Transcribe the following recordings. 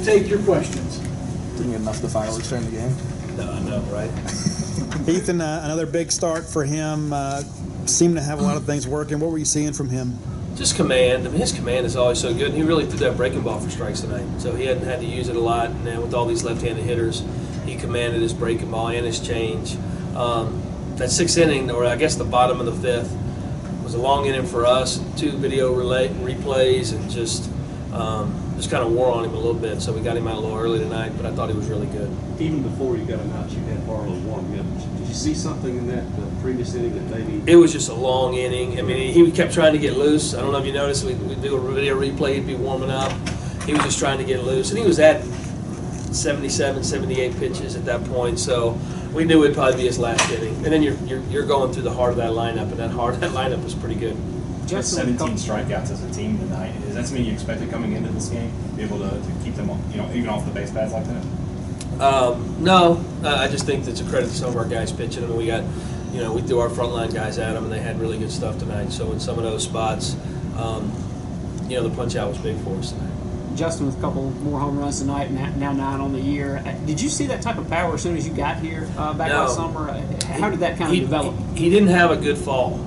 take your questions. Didn't get enough of the fireworks during the game. No, I know, right? Ethan, another big start for him. Seemed to have a lot of things working. What were you seeing from him? Just command. I mean, his command is always so good. And he really threw that breaking ball for strikes tonight. So he hadn't had to use it a lot. And then with all these left-handed hitters, he commanded his breaking ball and his change. That sixth inning, or I guess the bottom of the fifth, was a long inning for us. 2 video replays and just kind of wore on him a little bit. So we got him out a little early tonight, but I thought he was really good. Even before you got him out, you had Barlow warming up. Did you see something in that previous inning that maybe? It was just a long inning. I mean, he kept trying to get loose. I don't know if you noticed, we do a video replay, he'd be warming up. He was just trying to get loose. And he was at 77, 78 pitches at that point. So we knew it'd probably be his last inning. And then you're going through the heart of that lineup, and that lineup was pretty good. Just 17 strikeouts as a team tonight. Is that something you expected coming into this game? Be able to keep them, even off the base paths like that? No, I just think that's a credit to some of our guys pitching. I mean, we got, we threw our frontline guys at them, and they had really good stuff tonight. So in some of those spots, the punch out was big for us tonight. Justin with a couple more home runs tonight, now 9 on the year. Did you see that type of power as soon as you got here back last summer? How did that kind of develop? He didn't have a good fall.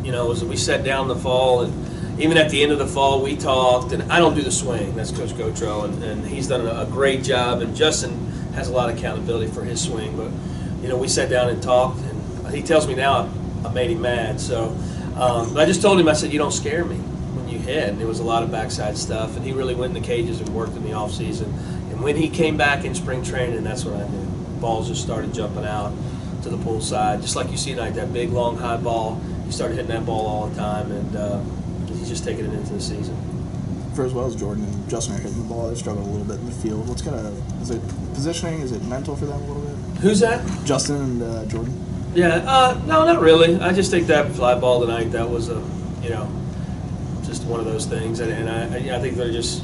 We sat down in the fall, and even at the end of the fall, we talked. And I don't do the swing. That's Coach Gotro, and he's done a great job. And Justin has a lot of accountability for his swing. But, we sat down and talked, and he tells me now I made him mad. So but I just told him, I said, you don't scare me when you hit. And it was a lot of backside stuff. And he really went in the cages and worked in the offseason. And when he came back in spring training, that's what I knew. Balls just started jumping out to the pull side. Just like you see tonight, that big, long, high ball. He started hitting that ball all the time, and he's just taking it into the season. For as well as Jordan and Justin are hitting the ball, they struggle a little bit in the field. Is it positioning? Is it mental for them a little bit? Who's that? Justin and Jordan. Yeah, no, not really. I just think that fly ball tonight, that was just one of those things, and I think they're just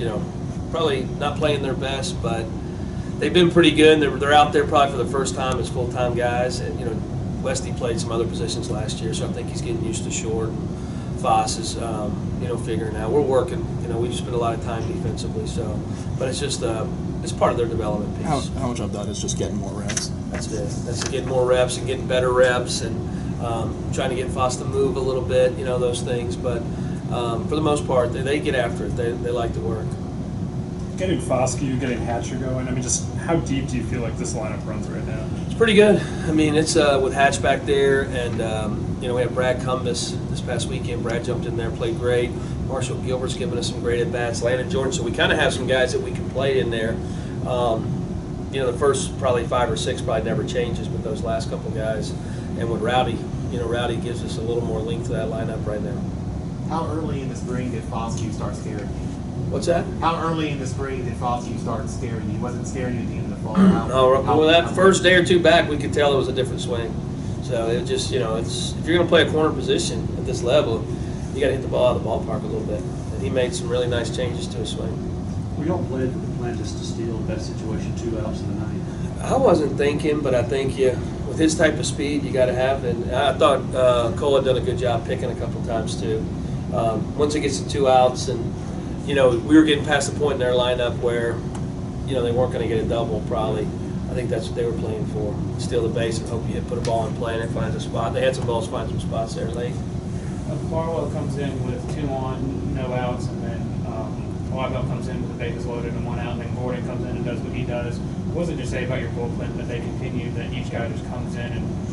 probably not playing their best, but they've been pretty good. And they're out there probably for the first time as full-time guys, and Westy played some other positions last year, so I think he's getting used to short. And Foss is, figuring out. We're working. We've spent a lot of time defensively, but it's just it's part of their development piece. How much of that is just getting more reps? That's it. That's getting more reps and getting better reps and trying to get Foss to move a little bit. Those things. But for the most part, they get after it. They like to work. Getting Foskey, getting Hatcher going, just how deep do you feel like this lineup runs right now? It's pretty good. It's with Hatch back there, and we had Brad Cumbus this past weekend. Brad jumped in there, played great. Marshall Gilbert's giving us some great at-bats. Landon Jordan, so we kind of have some guys that we can play in there. The first probably 5 or 6 probably never changes, but those last couple guys. And with Rowdy, Rowdy gives us a little more length to that lineup right now. How early in the spring did Foskey start scaring you? What's that? How early in the spring did Foskey start scaring you? He wasn't scaring you at the end of the fall. That first day or two back, we could tell it was a different swing. So it just, it's if you're going to play a corner position at this level, you got to hit the ball out of the ballpark a little bit. And he made some really nice changes to his swing. We don't play for the Plantis to steal in that situation 2 outs in the ninth. I wasn't thinking, but I think with his type of speed, you got to have it. And I thought Cole had done a good job picking a couple times too. Once it gets to 2 outs, and we were getting past the point in their lineup where they weren't going to get a double probably. I think that's what they were playing for. Steal the base and hope you put a ball in play and it finds a spot. They had some balls find some spots there late. Barlow comes in with 2 on, no outs, and then Waddell comes in with the bases loaded and 1 out, and then Gordon comes in and does what he does. What does it just say about your bullpen that they continue, that each guy just comes in and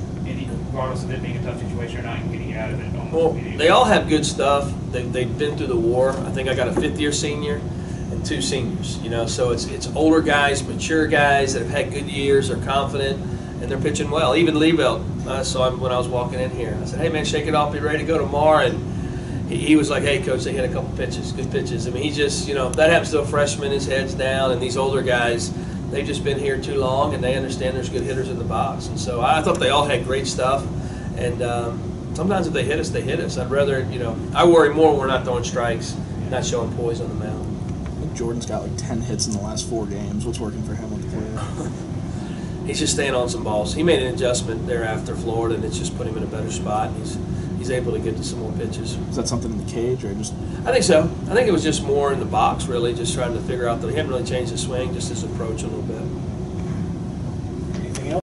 regardless of it being a tough situation or not, and getting you out of it almost immediately? They all have good stuff. They've been through the war. I think I got a 5th-year senior and 2 seniors, so it's older guys, mature guys that have had good years, are confident, and they're pitching well. Even Liebelt, I saw him when I was walking in here. I said, hey, man, shake it off, be ready to go tomorrow. And he was like, hey, Coach, they hit a couple pitches, good pitches. He just, that happens to a freshman, his head's down, and these older guys, they've just been here too long, and they understand there's good hitters in the box. And so I thought they all had great stuff. And sometimes if they hit us, they hit us. I'd rather, I worry more when we're not throwing strikes, not showing poise on the mound. I think Jordan's got like 10 hits in the last 4 games. What's working for him with the plate? He's just staying on some balls. He made an adjustment there after Florida, and it's just put him in a better spot. He's he's able to get to some more pitches. Is that something in the cage or just? I think so. I think it was just more in the box, really, just trying to figure out that he hadn't really changed his swing, just his approach a little bit.